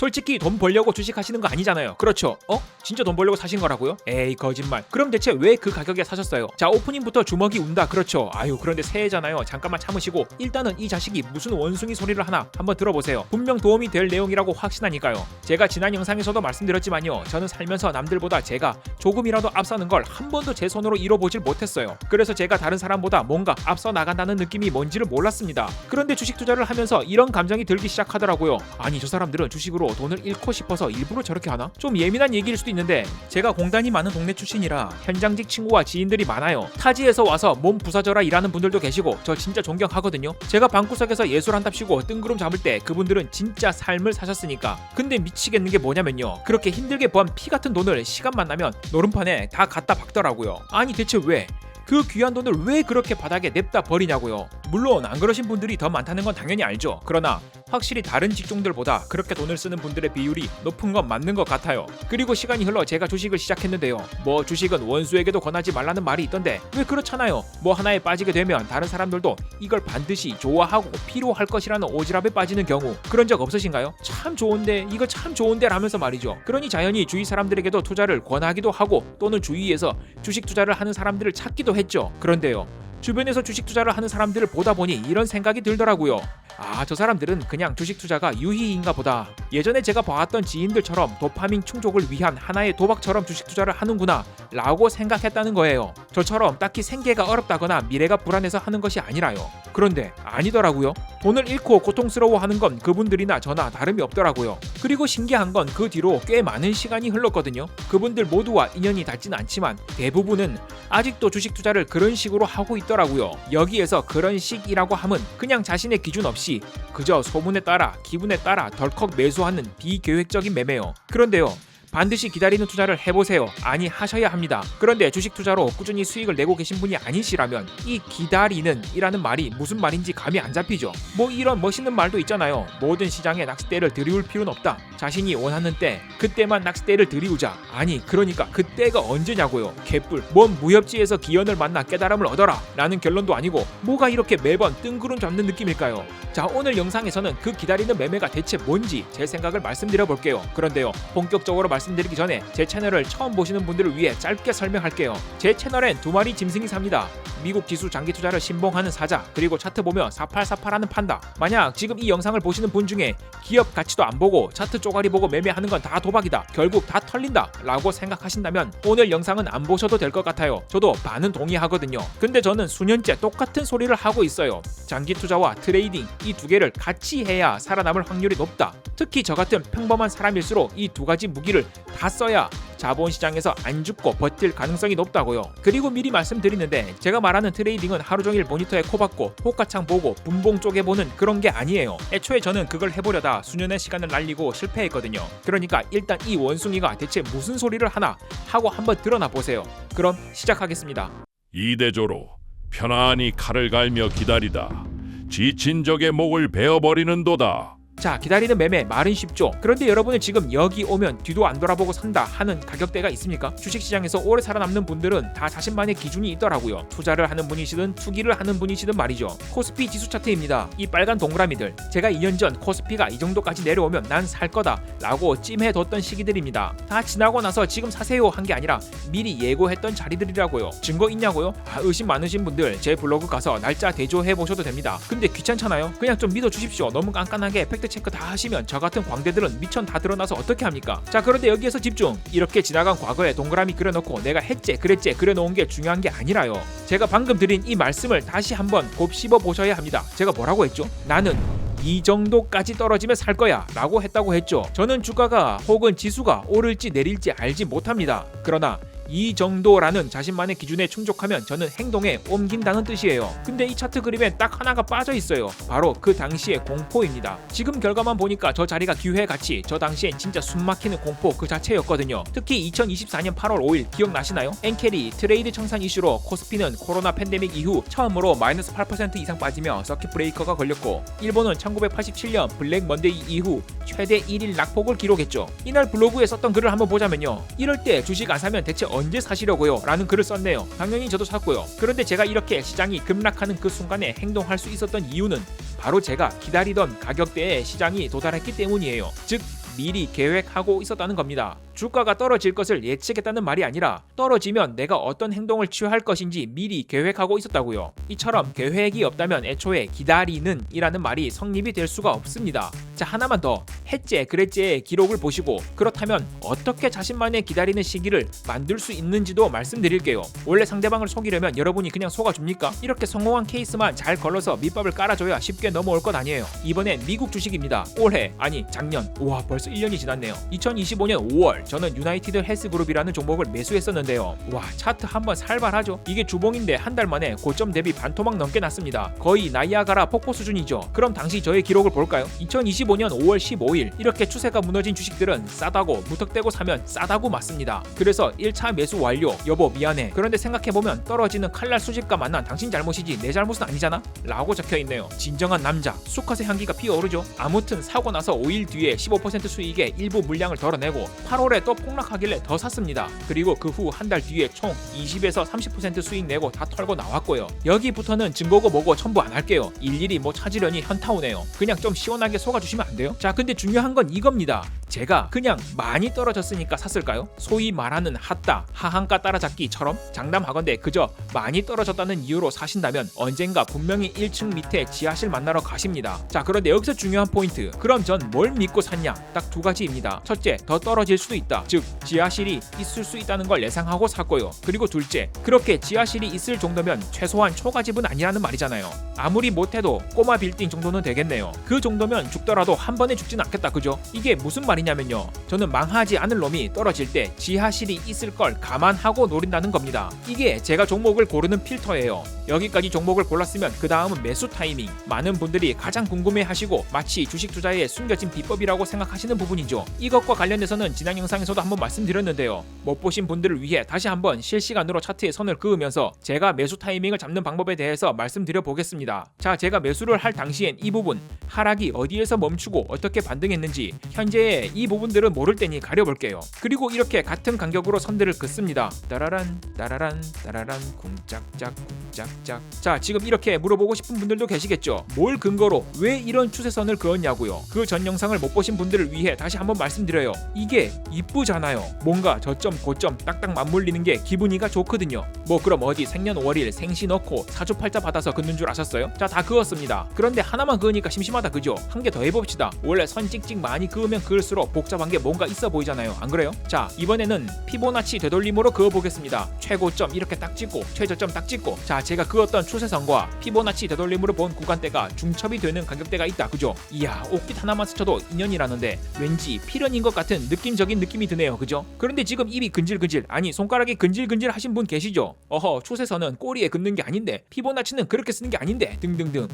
솔직히 돈 벌려고 주식하시는 거 아니잖아요. 그렇죠? 진짜 돈 벌려고 사신 거라고요? 에이 거짓말. 그럼 대체 왜 그 가격에 사셨어요? 자, 오프닝부터 주먹이 운다. 그렇죠. 아유, 그런데 새해잖아요. 잠깐만 참으시고 일단은 이 자식이 무슨 원숭이 소리를 하나 한번 들어보세요. 분명 도움이 될 내용이라고 확신하니까요. 제가 지난 영상에서도 말씀드렸지만요, 저는 살면서 남들보다 제가 조금이라도 앞서는 걸 한 번도 제 손으로 이뤄보질 못했어요. 그래서 제가 다른 사람보다 뭔가 앞서 나간다는 느낌이 뭔지를 몰랐습니다. 그런데 주식 투자를 하면서 이런 감정이 들기 시작하더라고요. 아니, 저 사람들은 주식으로 돈을 잃고 싶어서 일부러 저렇게 하나? 좀 예민한 얘기일 수도 있는데 제가 공단이 많은 동네 출신이라 현장직 친구와 지인들이 많아요. 타지에서 와서 몸 부서져라 일하는 분들도 계시고 저 진짜 존경하거든요. 제가 방구석에서 예술한답시고 뜬구름 잡을 때 그분들은 진짜 삶을 사셨으니까. 근데 미치겠는 게 뭐냐면요, 그렇게 힘들게 번 피 같은 돈을 시간만 나면 노름판에 다 갖다 박더라고요. 아니 대체 왜? 그 귀한 돈을 왜 그렇게 바닥에 냅다 버리냐고요. 물론 안 그러신 분들이 더 많다는 건 당연히 알죠. 그러나 확실히 다른 직종들보다 그렇게 돈을 쓰는 분들의 비율이 높은 건 맞는 것 같아요. 그리고 시간이 흘러 제가 주식을 시작했는데요, 뭐 주식은 원수에게도 권하지 말라는 말이 있던데 왜 그렇잖아요. 뭐 하나에 빠지게 되면 다른 사람들도 이걸 반드시 좋아하고 필요할 것이라는 오지랖에 빠지는 경우 그런 적 없으신가요? 참 좋은데, 이거 참 좋은데 라면서 말이죠. 그러니 자연히 주위 사람들에게도 투자를 권하기도 하고 또는 주위에서 주식 투자를 하는 사람들을 찾기도 했죠. 그런데요, 주변에서 주식 투자를 하는 사람들을 보다 보니 이런 생각이 들더라고요. 아, 저 사람들은 그냥 주식 투자가 유희인가 보다. 예전에 제가 봐왔던 지인들처럼 도파민 충족을 위한 하나의 도박처럼 주식 투자를 하는구나 라고 생각했다는 거예요. 저처럼 딱히 생계가 어렵다거나 미래가 불안해서 하는 것이 아니라요. 그런데 아니더라고요. 돈을 잃고 고통스러워하는 건 그분들이나 저나 다름이 없더라고요. 그리고 신기한 건 그 뒤로 꽤 많은 시간이 흘렀거든요. 그분들 모두와 인연이 닿지는 않지만 대부분은 아직도 주식 투자를 그런 식으로 하고 있더라고요. 여기에서 그런 식이라고 함은 그냥 자신의 기준 없이 그저 소문에 따라 기분에 따라 덜컥 매수하는 비계획적인 매매요. 그런데요, 반드시 기다리는 투자를 해보세요. 아니, 하셔야 합니다. 그런데 주식 투자로 꾸준히 수익을 내고 계신 분이 아니시라면 이 기다리는 이라는 말이 무슨 말인지 감이 안 잡히죠. 뭐 이런 멋있는 말도 있잖아요. 모든 시장에 낚싯대를 들이울 필요는 없다. 자신이 원하는 때 그때만 낚싯대를 들이우자. 아니, 그러니까 그때가 언제냐고요. 개뿔. 뭔 무협지에서 기연을 만나 깨달음을 얻어라 라는 결론도 아니고 뭐가 이렇게 매번 뜬구름 잡는 느낌일까요? 자, 오늘 영상에서는 그 기다리는 매매가 대체 뭔지 제 생각을 말씀드려 볼게요. 그런데요, 본격적으로 말씀드리기 전에 제 채널을 처음 보시는 분들을 위해 짧게 설명할게요. 제 채널엔 두 마리 짐승이 삽니다. 미국 지수 장기 투자를 신봉하는 사자, 그리고 차트 보며 4848하는 판다. 만약 지금 이 영상을 보시는 분 중에 기업 가치도 안 보고 차트 쪼가리 보고 매매하는 건 다 도박이다, 결국 다 털린다 라고 생각하신다면 오늘 영상은 안 보셔도 될 것 같아요. 저도 반은 동의하거든요. 근데 저는 수년째 똑같은 소리를 하고 있어요. 장기 투자와 트레이딩, 이 두 개를 같이 해야 살아남을 확률이 높다. 특히 저 같은 평범한 사람일수록 이 두 가지 무기를 다 써야 자본시장에서 안 죽고 버틸 가능성이 높다고요. 그리고 미리 말씀드리는데 제가 말하는 트레이딩은 하루 종일 모니터에 코 박고 호가창 보고 분봉 쪼개보는 그런 게 아니에요. 애초에 저는 그걸 해보려다 수년의 시간을 날리고 실패했거든요. 그러니까 일단 이 원숭이가 대체 무슨 소리를 하나 하고 한번 드러나 보세요. 그럼 시작하겠습니다. 이대조로 편안히 칼을 갈며 기다리다 지친 적의 목을 베어버리는도다. 자, 기다리는 매매 말은 쉽죠. 그런데 여러분은 지금 여기 오면 뒤도 안 돌아보고 산다 하는 가격대가 있습니까? 주식시장에서 오래 살아남는 분들은 다 자신만의 기준이 있더라고요. 투자를 하는 분이시든 투기를 하는 분이시든 말이죠. 코스피 지수 차트입니다. 이 빨간 동그라미들, 제가 2년 전 코스피가 이 정도까지 내려오면 난 살 거다 라고 찜해뒀던 시기들입니다. 다 지나고 나서 지금 사세요 한 게 아니라 미리 예고했던 자리들이라고요. 증거 있냐고요? 의심 많으신 분들 제 블로그 가서 날짜 대조해 보셔도 됩니다. 근데 귀찮잖아요? 그냥 좀 믿어주십시오. 너무 깐깐하게 팩트 체크 다 하시면 저 같은 광대들은 미천 다 드러나서 어떻게 합니까? 자, 그런데 여기에서 집중. 이렇게 지나간 과거에 동그라미 그려놓고 내가 했제 그랬제 그려놓은 게 중요한 게 아니라요. 제가 방금 드린 이 말씀을 다시 한번 곱씹어 보셔야 합니다. 제가 뭐라고 했죠? 나는 이 정도까지 떨어지면 살 거야 라고 했다고 했죠. 저는 주가가 혹은 지수가 오를지 내릴지 알지 못합니다. 그러나 이 정도라는 자신만의 기준에 충족하면 저는 행동에 옮긴다는 뜻이에요. 근데 이 차트 그림에 딱 하나가 빠져 있어요. 바로 그 당시의 공포입니다. 지금 결과만 보니까 저 자리가 기회같이 저 당시엔 진짜 숨막히는 공포 그 자체였거든요. 특히 2024년 8월 5일 기억나시나요? 엔캐리 트레이드 청산 이슈로 코스피는 코로나 팬데믹 이후 처음으로 마이너스 8% 이상 빠지며 서킷 브레이커가 걸렸고, 일본은 1987년 블랙 먼데이 이후 최대 1일 낙폭을 기록했죠. 이날 블로그에 썼던 글을 한번 보자면요, 이럴 때 주식 안 사면 대체 언제 사시려고요? 라는 글을 썼네요. 당연히 저도 샀고요. 그런데 제가 이렇게 시장이 급락하는 그 순간에 행동할 수 있었던 이유는 바로 제가 기다리던 가격대에 시장이 도달했기 때문이에요. 즉 미리 계획하고 있었다는 겁니다. 주가가 떨어질 것을 예측했다는 말이 아니라 떨어지면 내가 어떤 행동을 취할 것인지 미리 계획하고 있었다고요. 이처럼 계획이 없다면 애초에 기다리는 이라는 말이 성립이 될 수가 없습니다. 자, 하나만 더. 했제 그랬제의 기록을 보시고 그렇다면 어떻게 자신만의 기다리는 시기를 만들 수 있는지도 말씀드릴게요. 원래 상대방을 속이려면 여러분이 그냥 속아줍니까? 이렇게 성공한 케이스만 잘 걸러서 밑밥을 깔아줘야 쉽게 넘어올 것 아니에요. 이번엔 미국 주식입니다. 올해, 아니 작년, 와 벌써 1년이 지났네요. 2025년 5월 저는 유나이티드 헬스그룹이라는 종목을 매수했었는데요. 와, 차트 한번 살벌하죠. 이게 주봉인데 한 달 만에 고점 대비 반토막 넘게 났습니다. 거의 나이아가라 폭포 수준이죠. 그럼 당시 저의 기록을 볼까요? 2025년 5월 15일 이렇게 추세가 무너진 주식들은 싸다고 무턱대고 사면 싸다고 맞습니다. 그래서 1차 매수 완료. 여보 미안해. 그런데 생각해보면 떨어지는 칼날 수집과 만난 당신 잘못이지 내 잘못은 아니잖아? 라고 적혀있네요. 진정한 남자. 수컷의 향기가 피어오르죠. 아무튼 사고 나서 5일 뒤에 15% 수익에 일부 물량을 덜어내고 8월에 또 폭락하길래 더 샀습니다. 그리고 그 후 한 달 뒤에 총 20에서 30% 수익 내고 다 털고 나왔고요. 여기부터는 증거고 뭐고 첨부 안 할게요. 일일이 뭐 찾으려니 현타 오네요. 그냥 좀 시원하게 속아주시면 안 돼요? 자, 근데 중요한 건 이겁니다. 제가 그냥 많이 떨어졌으니까 샀을까요? 소위 말하는 핫다, 하한가 따라잡기처럼 장담하건대 그저 많이 떨어졌다는 이유로 사신다면 언젠가 분명히 1층 밑에 지하실 만나러 가십니다. 자, 그런데 여기서 중요한 포인트. 그럼 전 뭘 믿고 샀냐? 딱 두 가지입니다. 첫째, 더 떨어질 수도 있다. 즉, 지하실이 있을 수 있다는 걸 예상하고 샀고요. 그리고 둘째, 그렇게 지하실이 있을 정도면 최소한 초가집은 아니라는 말이잖아요. 아무리 못해도 꼬마 빌딩 정도는 되겠네요. 그 정도면 죽더라도 한 번에 죽진 않겠다, 그죠? 이게 무슨 말이냐면요. 저는 망하지 않을 놈이 떨어질 때 지하실이 있을 걸 감안하고 노린다는 겁니다. 이게 제가 종목을 고르는 필터예요. 여기까지 종목을 골랐으면 그 다음은 매수 타이밍. 많은 분들이 가장 궁금해하시고 마치 주식 투자에 숨겨진 비법이라고 생각하시는 부분이죠. 이것과 관련해서는 지난 영상에서도 한번 말씀드렸는데요. 못 보신 분들을 위해 다시 한번 실시간으로 차트에 선을 그으면서 제가 매수 타이밍을 잡는 방법에 대해서 말씀드려 보겠습니다. 자, 제가 매수를 할 당시엔 이 부분, 하락이 어디에서 멈추고 어떻게 반등했는지 현재의 이 부분들은 모를 때니 가려볼게요. 그리고 이렇게 같은 간격으로 선들을 긋습니다. 따라란 따라란 따라란 쿵짝짝 쿵짝짝. 자, 지금 이렇게 물어보고 싶은 분들도 계시겠죠. 뭘 근거로 왜 이런 추세선을 그었냐고요. 그 전 영상을 못 보신 분들을 위해 다시 한번 말씀드려요. 이게 이쁘잖아요. 뭔가 저점 고점 딱딱 맞물리는 게 기분이가 좋거든요. 뭐 그럼 어디 생년월일 생시 넣고 사주팔자 받아서 긋는 줄 아셨어요? 자, 다 그었습니다. 그런데 하나만 그으니까 심심하다, 그죠? 한 개 더 해봅시다. 원래 선 찍찍 많이 그으면 그을수록 복잡한 게 뭔가 있어 보이잖아요. 안 그래요? 자, 이번에는 피보나치 되돌림으로 그어보겠습니다. 최고점 이렇게 딱 찍고 최저점 딱 찍고. 자, 제가 그었던 추세선과 피보나치 되돌림으로 본 구간대가 중첩이 되는 가격대가 있다, 그죠? 이야, 옥빛 하나만 스쳐도 인연이라는데 왠지 필연인 것 같은 느낌적인 느낌이 드네요, 그죠? 그런데 지금 입이 근질근질, 아니 손가락이 근질근질 하신 분 계시죠? 어허, 추세선은 꼬리에 긋는 게 아닌데 피보나치는 그렇게 쓰는 게 아닌데 등등등.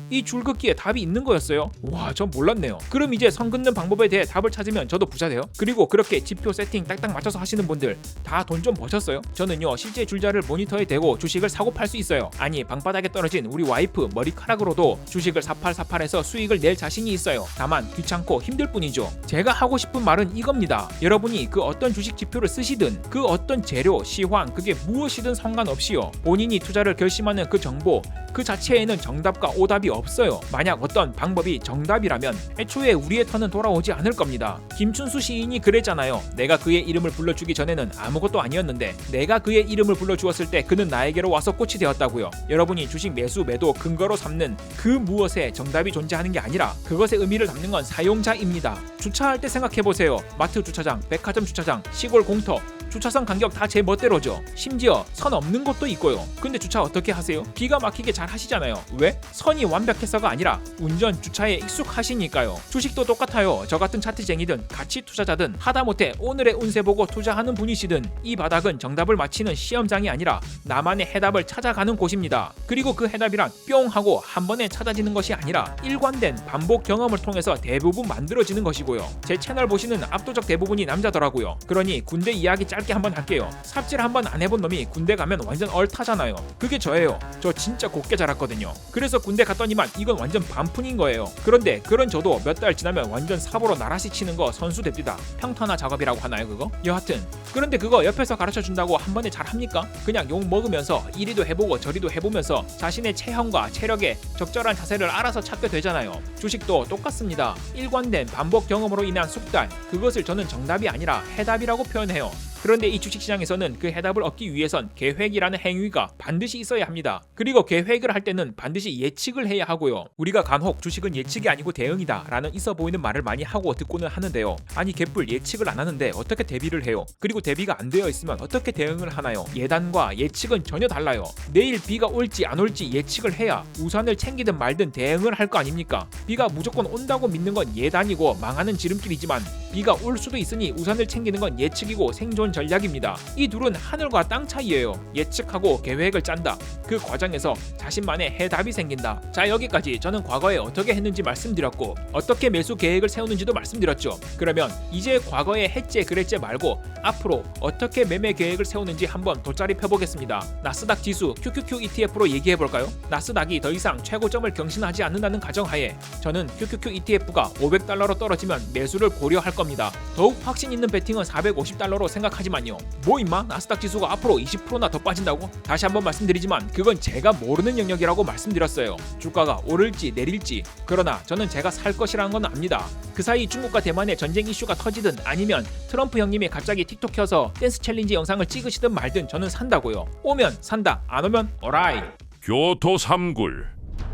이 줄긋기에 답이 있는 거였어요? 와, 전 몰랐네요. 그럼 이제 선 긋는 방법에 대해 답을 찾으면 저도 부자 돼요? 그리고 그렇게 지표 세팅 딱딱 맞춰서 하시는 분들 다 돈 좀 버셨어요? 저는요, 실제 줄자를 모니터에 대고 주식을 사고 팔 수 있어요. 아니, 방바닥에 떨어진 우리 와이프 머리카락으로도 주식을 사팔사팔해서 수익을 낼 자신이 있어요. 다만 귀찮고 힘들 뿐이죠. 제가 하고 싶은 말은 이겁니다. 여러분이 그 어떤 주식 지표를 쓰시든 그 어떤 재료, 시황, 그게 무엇이든 상관없이요, 본인이 투자를 결심하는 그 정보 그 자체에는 정답과 오답이 없어요. 만약 어떤 방법이 정답이라면 애초에 우리의 턴은 돌아오지 않을 겁니다. 김춘수 시인이 그랬잖아요. 내가 그의 이름을 불러주기 전에는 아무것도 아니었는데 내가 그의 이름을 불러주었을 때 그는 나에게로 와서 꽃이 되었다고요. 여러분이 주식 매수 매도 근거로 삼는 그 무엇에 정답이 존재하는 게 아니라 그것의 의미를 담는 건 사용자입니다. 주차할 때 생각해보세요. 마트 주차장, 백화점 주차장, 시골 공터, 주차선 간격 다 제 멋대로죠. 심지어 선 없는 곳도 있고요. 근데 주차 어떻게 하세요? 기가 막히게 잘 하시잖아요. 왜? 선이 완벽해서가 아니라 운전, 주차에 익숙하시니까요. 주식도 똑같아요. 저 같은 차트쟁이든 가치 투자자든 하다못해 오늘의 운세 보고 투자하는 분이시든 이 바닥은 정답을 맞히는 시험장이 아니라 나만의 해답을 찾아가는 곳입니다. 그리고 그 해답이란 뿅 하고 한 번에 찾아지는 것이 아니라 일관된 반복 경험을 통해서 대부분 만들어지는 것이고요. 제 채널 보시는 압도적 대부분이 남자더라고요. 그러니 군대 이야기 짧게 한번 할게요. 삽질 한번 안 해본 놈이 군대 가면 완전 얼타잖아요. 그게 저예요. 저 진짜 곱게 자랐거든요. 그래서 군대 갔더니만 이건 완전 반푼인 거예요. 그런데 그런 저도 몇 달 지나면 완전 삽으로 나라시 치는 거 선수 됩니다. 평탄화 작업이라고 하나요 그거? 여하튼 그런데 그거 옆에서 가르쳐 준다고 한 번에 잘합니까? 그냥 욕 먹으면서 이리도 해보고 저리도 해보면서 자신의 체형과 체력에 적절한 자세를 알아서 찾게 되잖아요. 주식도 똑같습니다. 일관된 반복 경험으로 인한 숙달, 그것을 저는 정답이 아니라 해답이라고 표현해요. 그런데 이 주식시장에서는 그 해답을 얻기 위해선 계획이라는 행위가 반드시 있어야 합니다. 그리고 계획을 할 때는 반드시 예측을 해야 하고요. 우리가 간혹 주식은 예측이 아니고 대응이다 라는 있어 보이는 말을 많이 하고 듣고는 하는데요. 아니 개뿔 예측을 안 하는데 어떻게 대비를 해요? 그리고 대비가 안 되어 있으면 어떻게 대응을 하나요? 예단과 예측은 전혀 달라요. 내일 비가 올지 안 올지 예측을 해야 우산을 챙기든 말든 대응을 할 거 아닙니까? 비가 무조건 온다고 믿는 건 예단이고 망하는 지름길이지만 비가 올 수도 있으니 우산을 챙기는 건 예측이고 생존 전략입니다. 이 둘은 하늘과 땅 차이예요. 예측하고 계획을 짠다. 그 과정에서 자신만의 해답이 생긴다. 자, 여기까지 저는 과거에 어떻게 했는지 말씀드렸고 어떻게 매수 계획을 세우는지도 말씀드렸죠. 그러면 이제 과거에 했제 그랬제 말고 앞으로 어떻게 매매 계획을 세우는지 한번 돗자리 펴보겠습니다. 나스닥 지수 QQQ ETF로 얘기해볼까요? 나스닥이 더 이상 최고점을 경신하지 않는다는 가정하에 저는 QQQ ETF가 $500로 떨어지면 매수를 고려할 겁니다. 더욱 확신 있는 베팅은 $450로 생각하지만요. 뭐 임마 나스닥 지수가 앞으로 20%나 더 빠진다고? 다시 한번 말씀드리지만 그건 제가 모르는 영역이라고 말씀드렸어요. 주가가 오를지 내릴지. 그러나 저는 제가 살 것이라는 건 압니다. 그 사이 중국과 대만의 전쟁 이슈가 터지든 아니면 트럼프 형님이 갑자기 틱톡 켜서 댄스 챌린지 영상을 찍으시든 말든 저는 산다고요. 오면 산다, 안 오면 어라이. 교토 3굴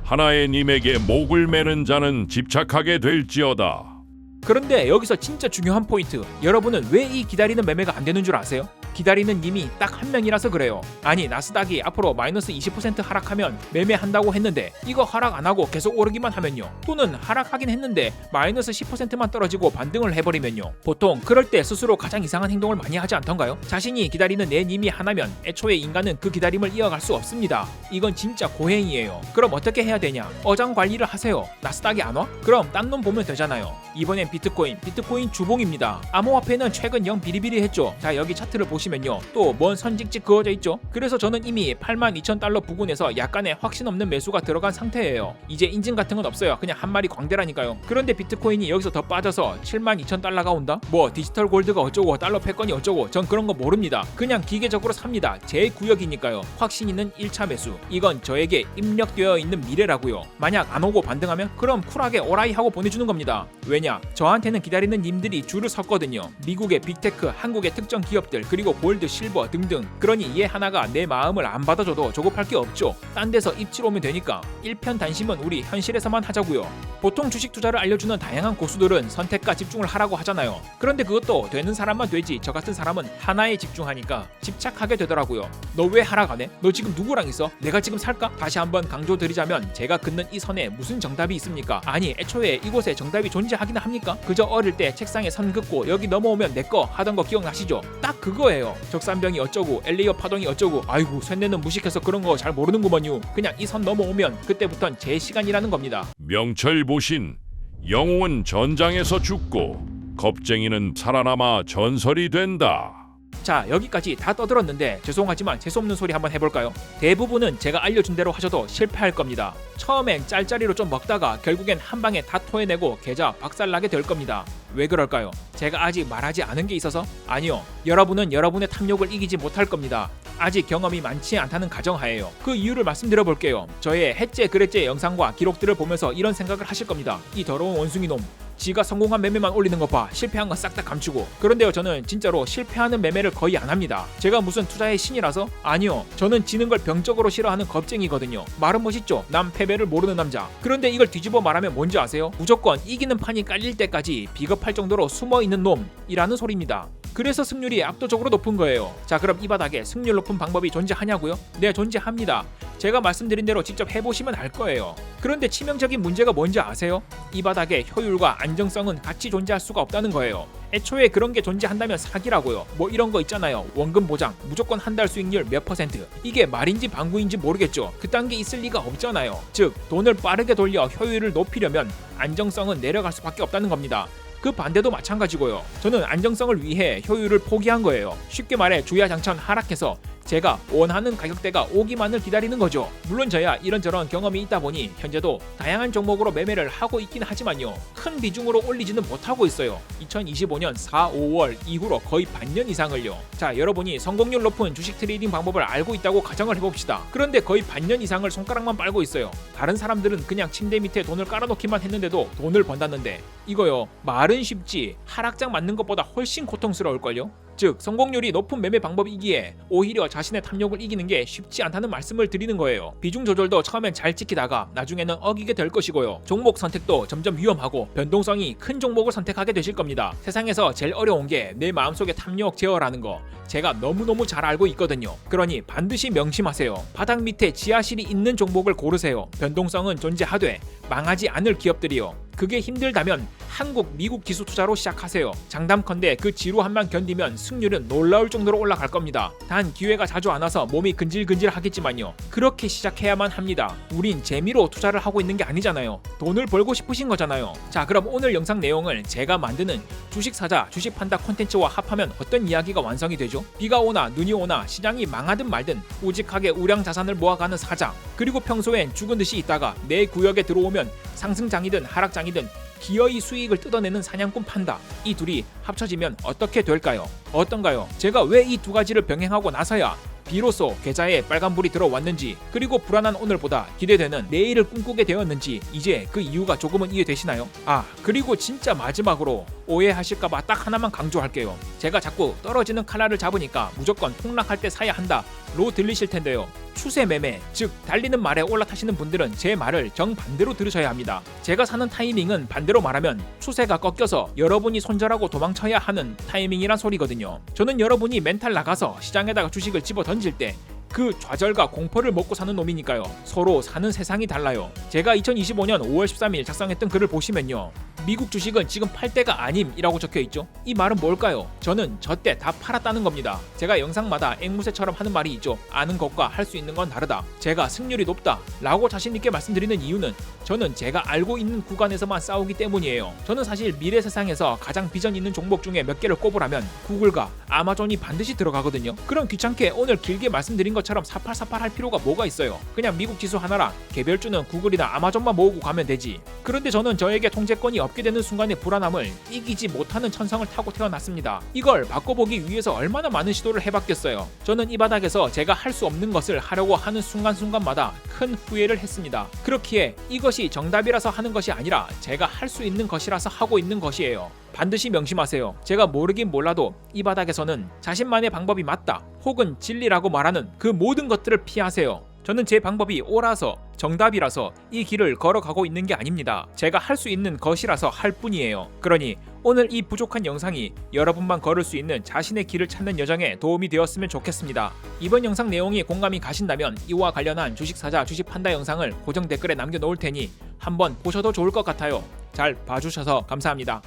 하나의 님에게 목을 매는 자는 집착하게 될지어다. 그런데 여기서 진짜 중요한 포인트. 여러분은 왜 이 기다리는 매매가 안 되는 줄 아세요? 기다리는 님이 딱 한 명이라서 그래요. 아니 나스닥이 앞으로 마이너스 20% 하락하면 매매한다고 했는데 이거 하락 안 하고 계속 오르기만 하면요. 또는 하락하긴 했는데 마이너스 10%만 떨어지고 반등을 해버리면요. 보통 그럴 때 스스로 가장 이상한 행동을 많이 하지 않던가요? 자신이 기다리는 내 님이 하나면 애초에 인간은 그 기다림을 이어갈 수 없습니다. 이건 진짜 고행이에요. 그럼 어떻게 해야 되냐? 어장 관리를 하세요. 나스닥이 안 와? 그럼 딴 놈 보면 되잖아요. 이번엔 비트코인 주봉입니다. 암호화폐는 최근 영 비리비리했죠. 자, 여기 차트를 보시면요. 또 뭔 선직지 그어져 있죠. 그래서 저는 이미 82,000달러 부근에서 약간의 확신 없는 매수가 들어간 상태예요. 이제 인증 같은 건 없어요. 그냥 한 마리 광대라니까요. 그런데 비트코인이 여기서 더 빠져서 72,000달러가 온다? 뭐 디지털 골드가 어쩌고 달러 패권이 어쩌고 전 그런 거 모릅니다. 그냥 기계적으로 삽니다. 제 구역이니까요. 확신 있는 1차 매수. 이건 저에게 입력되어 있는 미래라고요. 만약 안 오고 반등하면 그럼 쿨하게 오라이 하고 보내주는 겁니다. 왜냐? 저한테는 기다리는 님들이 줄을 섰거든요. 미국의 빅테크, 한국의 특정 기업들, 그리고 골드, 실버 등등. 그러니 얘 하나가 내 마음을 안 받아줘도 조급할 게 없죠. 딴 데서 입질 오면 되니까. 일편단심은 우리 현실에서만 하자고요. 보통 주식 투자를 알려주는 다양한 고수들은 선택과 집중을 하라고 하잖아요. 그런데 그것도 되는 사람만 되지 저 같은 사람은 하나에 집중하니까 집착하게 되더라고요. 너 왜 하락 안 해? 너 지금 누구랑 있어? 내가 지금 살까? 다시 한번 강조드리자면 제가 긋는 이 선에 무슨 정답이 있습니까? 아니 애초에 이곳에 정답이 존재하기는 합니까? 그저 어릴 때 책상에 선 긋고 여기 넘어오면 내꺼 하던 거 기억나시죠? 딱 그거예요. 적산병이 어쩌고 엘리어 파동이 어쩌고 아이고 쇠뇌는 무식해서 그런 거 잘 모르는구먼요. 그냥 이 선 넘어오면 그때부턴 제 시간이라는 겁니다. 명철보신 영웅은 전장에서 죽고 겁쟁이는 살아남아 전설이 된다. 자, 여기까지 다 떠들었는데 죄송하지만 재수없는 소리 한번 해볼까요? 대부분은 제가 알려준 대로 하셔도 실패할 겁니다. 처음엔 짤짤이로 좀 먹다가 결국엔 한 방에 다 토해내고 계좌 박살나게 될 겁니다. 왜 그럴까요? 제가 아직 말하지 않은 게 있어서? 아니요. 여러분은 여러분의 탐욕을 이기지 못할 겁니다. 아직 경험이 많지 않다는 가정하에요. 그 이유를 말씀드려 볼게요. 저의 했제 그랬제 영상과 기록들을 보면서 이런 생각을 하실 겁니다. 이 더러운 원숭이 놈. 지가 성공한 매매만 올리는 것 봐. 실패한 건 싹 다 감추고. 그런데요, 저는 진짜로 실패하는 매매를 거의 안 합니다. 제가 무슨 투자의 신이라서? 아니요. 저는 지는 걸 병적으로 싫어하는 겁쟁이거든요. 말은 멋있죠. 남 패배를 모르는 남자. 그런데 이걸 뒤집어 말하면 뭔지 아세요? 무조건 이기는 판이 깔릴 때까지 비겁할 정도로 숨어있는 놈이라는 소리입니다. 그래서 승률이 압도적으로 높은 거예요. 자, 그럼 이 바닥에 승률 높은 방법이 존재하냐고요? 네, 존재합니다. 제가 말씀드린 대로 직접 해보시면 알 거예요. 그런데 치명적인 문제가 뭔지 아세요? 이 바닥에 효율과 안정성은 같이 존재할 수가 없다는 거예요. 애초에 그런 게 존재한다면 사기라고요. 뭐 이런 거 있잖아요. 원금 보장, 무조건 한 달 수익률 몇 %. 이게 말인지 방구인지 모르겠죠. 그딴 게 있을 리가 없잖아요. 즉, 돈을 빠르게 돌려 효율을 높이려면 안정성은 내려갈 수밖에 없다는 겁니다. 그 반대도 마찬가지고요. 저는 안정성을 위해 효율을 포기한 거예요. 쉽게 말해 주야장천 하락해서 제가 원하는 가격대가 오기만을 기다리는 거죠. 물론 저야 이런저런 경험이 있다 보니 현재도 다양한 종목으로 매매를 하고 있긴 하지만요. 큰 비중으로 올리지는 못하고 있어요. 2025년 4, 5월 이후로 거의 반년 이상을요. 자, 여러분이 성공률 높은 주식 트레이딩 방법을 알고 있다고 가정을 해봅시다. 그런데 거의 반년 이상을 손가락만 빨고 있어요. 다른 사람들은 그냥 침대 밑에 돈을 깔아놓기만 했는데도 돈을 번다는데 이거요. 말은 쉽지 하락장 맞는 것보다 훨씬 고통스러울걸요. 즉 성공률이 높은 매매 방법이기에 오히려 자신의 탐욕을 이기는 게 쉽지 않다는 말씀을 드리는 거예요. 비중 조절도 처음엔 잘 지키다가 나중에는 어기게 될 것이고요. 종목 선택도 점점 위험하고 변동성이 큰 종목을 선택하게 되실 겁니다. 세상에서 제일 어려운 게 내 마음속에 탐욕 제어라는 거 제가 너무너무 잘 알고 있거든요. 그러니 반드시 명심하세요. 바닥 밑에 지하실이 있는 종목을 고르세요. 변동성은 존재하되 망하지 않을 기업들이요. 그게 힘들다면 한국, 미국 기술 투자로 시작하세요. 장담컨대 그 지루함만 견디면 승률은 놀라울 정도로 올라갈 겁니다. 단 기회가 자주 안 와서 몸이 근질근질 하겠지만요. 그렇게 시작해야만 합니다. 우린 재미로 투자를 하고 있는 게 아니잖아요. 돈을 벌고 싶으신 거잖아요. 자, 그럼 오늘 영상 내용을 제가 만드는 주식 사자, 주식 판다 콘텐츠와 합하면 어떤 이야기가 완성이 되죠? 비가 오나 눈이 오나 시장이 망하든 말든 우직하게 우량 자산을 모아가는 사자, 그리고 평소엔 죽은 듯이 있다가 내 구역에 들어오면 상승장이든 하락장이든 기어이 수익을 뜯어내는 사냥꾼 판다. 이 둘이 합쳐지면 어떻게 될까요? 어떤가요? 제가 왜 이 두 가지를 병행하고 나서야 비로소 계좌에 빨간불이 들어왔는지, 그리고 불안한 오늘보다 기대되는 내일을 꿈꾸게 되었는지 이제 그 이유가 조금은 이해되시나요? 아, 그리고 진짜 마지막으로 오해하실까봐 딱 하나만 강조할게요. 제가 자꾸 떨어지는 칼날을 잡으니까 무조건 폭락할 때 사야 한다 로 들리실 텐데요. 추세 매매, 즉 달리는 말에 올라타시는 분들은 제 말을 정반대로 들으셔야 합니다. 제가 사는 타이밍은 반대로 말하면 추세가 꺾여서 여러분이 손절하고 도망쳐야 하는 타이밍이란 소리거든요. 저는 여러분이 멘탈 나가서 시장에다가 주식을 집어 던질 때 그 좌절과 공포를 먹고 사는 놈이니까요. 서로 사는 세상이 달라요. 제가 2025년 5월 13일 작성했던 글을 보시면요. 미국 주식은 지금 팔 때가 아님이라고 적혀있죠. 이 말은 뭘까요? 저는 저때 다 팔았다는 겁니다. 제가 영상마다 앵무새처럼 하는 말이 있죠. 아는 것과 할 수 있는 건 다르다. 제가 승률이 높다 라고 자신있게 말씀드리는 이유는 저는 제가 알고 있는 구간에서만 싸우기 때문이에요. 저는 사실 미래 세상에서 가장 비전 있는 종목 중에 몇 개를 꼽으라면 구글과 아마존이 반드시 들어가거든요. 그럼 귀찮게 오늘 길게 말씀드린 것처럼 사팔사팔 할 필요가 뭐가 있어요. 그냥 미국 지수 하나라 개별주는 구글이나 아마존만 모으고 가면 되지. 그런데 저는 저에게 통제권이 없게 되는 순간의 불안함을 이기지 못하는 천성을 타고 태어났습니다. 이걸 바꿔보기 위해서 얼마나 많은 시도를 해봤겠어요. 저는 이 바닥에서 제가 할 수 없는 것을 하려고 하는 순간순간마다 큰 후회를 했습니다. 그렇기에 이것이 정답이라서 하는 것이 아니라 제가 할 수 있는 것이라서 하고 있는 것이에요. 반드시 명심하세요. 제가 모르긴 몰라도 이 바닥에서는 자신만의 방법이 맞다 혹은 진리라고 말하는 그 모든 것들을 피하세요. 저는 제 방법이 옳아서 정답이라서 이 길을 걸어가고 있는 게 아닙니다. 제가 할 수 있는 것이라서 할 뿐이에요. 그러니 오늘 이 부족한 영상이 여러분만 걸을 수 있는 자신의 길을 찾는 여정에 도움이 되었으면 좋겠습니다. 이번 영상 내용이 공감이 가신다면 이와 관련한 주식사자 주식판다 영상을 고정 댓글에 남겨놓을 테니 한번 보셔도 좋을 것 같아요. 잘 봐주셔서 감사합니다.